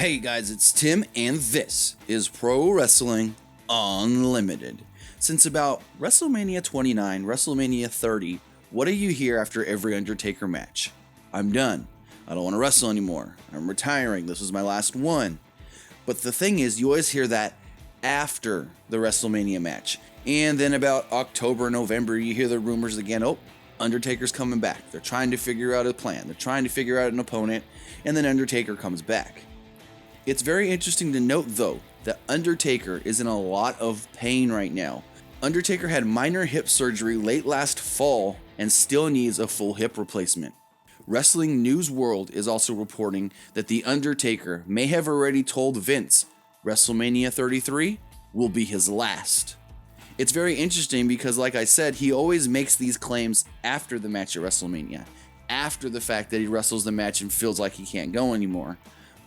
Hey guys, it's Tim, and this is Pro Wrestling Unlimited. Since about WrestleMania 29, WrestleMania 30, what do you hear after every Undertaker match? I'm done. I don't want to wrestle anymore. I'm retiring. This was my last one. But the thing is, you always hear that after the WrestleMania match. And then about October, November, you hear the rumors again, oh, Undertaker's coming back. They're trying to figure out a plan. They're trying to figure out an opponent, and then Undertaker comes back. It's very interesting to note, though, that Undertaker is in a lot of pain right now. Undertaker had minor hip surgery late last fall and still needs a full hip replacement. Wrestling News World is also reporting that The Undertaker may have already told Vince WrestleMania 33 will be his last. It's very interesting because, like I said, he always makes these claims after the match at WrestleMania, after the fact that he wrestles the match and feels like he can't go anymore.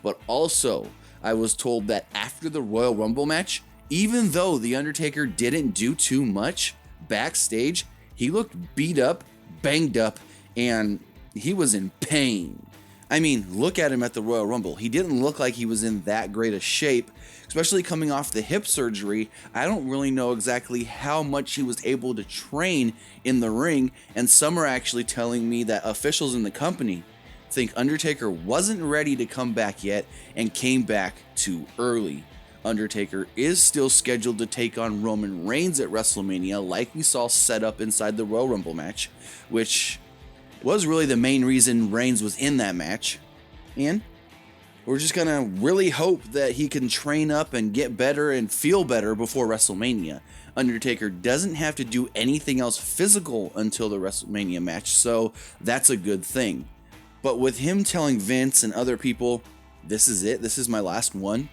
But also, I was told that after the Royal Rumble match, even though The Undertaker didn't do too much backstage, he looked beat up, banged up, and he was in pain. I mean, look at him at the Royal Rumble. He didn't look like he was in that great a shape, especially coming off the hip surgery. I don't really know exactly how much he was able to train in the ring, and some are actually telling me that officials in the company think Undertaker wasn't ready to come back yet and came back too early. Undertaker is still scheduled to take on Roman Reigns at WrestleMania, like we saw set up inside the Royal Rumble match, which was really the main reason Reigns was in that match. And we're just gonna really hope that he can train up and get better and feel better before WrestleMania. Undertaker doesn't have to do anything else physical until the WrestleMania match, so that's a good thing. But with him telling Vince and other people, this is it, this is my last one,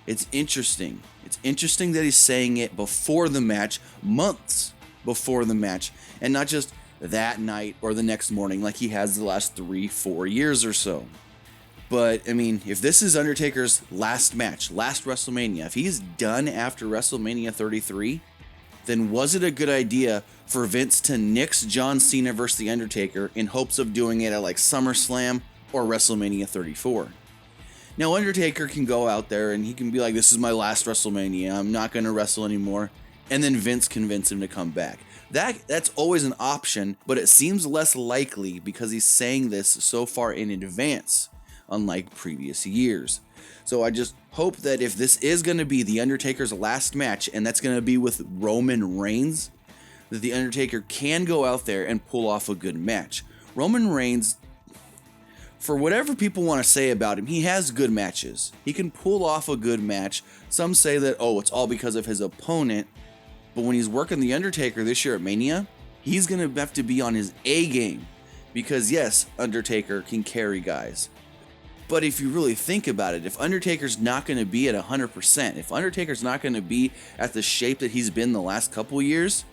it's interesting. It's interesting that he's saying it before the match, months before the match, and not just that night or the next morning like he has the last 3-4 years or so. But, I mean, if this is Undertaker's last match, last WrestleMania, if he's done after WrestleMania 33, then was it a good idea for Vince to nix John Cena versus The Undertaker in hopes of doing it at like SummerSlam or WrestleMania 34? Now, Undertaker can go out there and he can be like, this is my last WrestleMania, I'm not going to wrestle anymore, and then Vince convince him to come back. That's always an option, but it seems less likely because he's saying this so far in advance, unlike previous years. So I just hope that if this is going to be The Undertaker's last match, and that's going to be with Roman Reigns, that The Undertaker can go out there and pull off a good match. Roman Reigns, for whatever people want to say about him, he has good matches. He can pull off a good match. Some say that, oh, it's all because of his opponent. But when he's working The Undertaker this year at Mania, he's going to have to be on his A game. Because yes, Undertaker can carry guys. But if you really think about it, if Undertaker's not going to be at 100%, if Undertaker's not going to be at the shape that he's been the last couple years,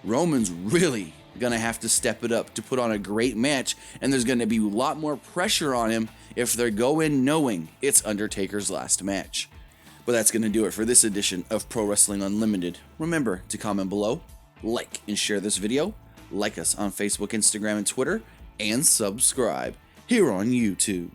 Roman's really going to have to step it up to put on a great match, and there's going to be a lot more pressure on him if they go in knowing it's Undertaker's last match. But that's going to do it for this edition of Pro Wrestling Unlimited. Remember to comment below, like and share this video, like us on Facebook, Instagram, and Twitter, and subscribe here on YouTube.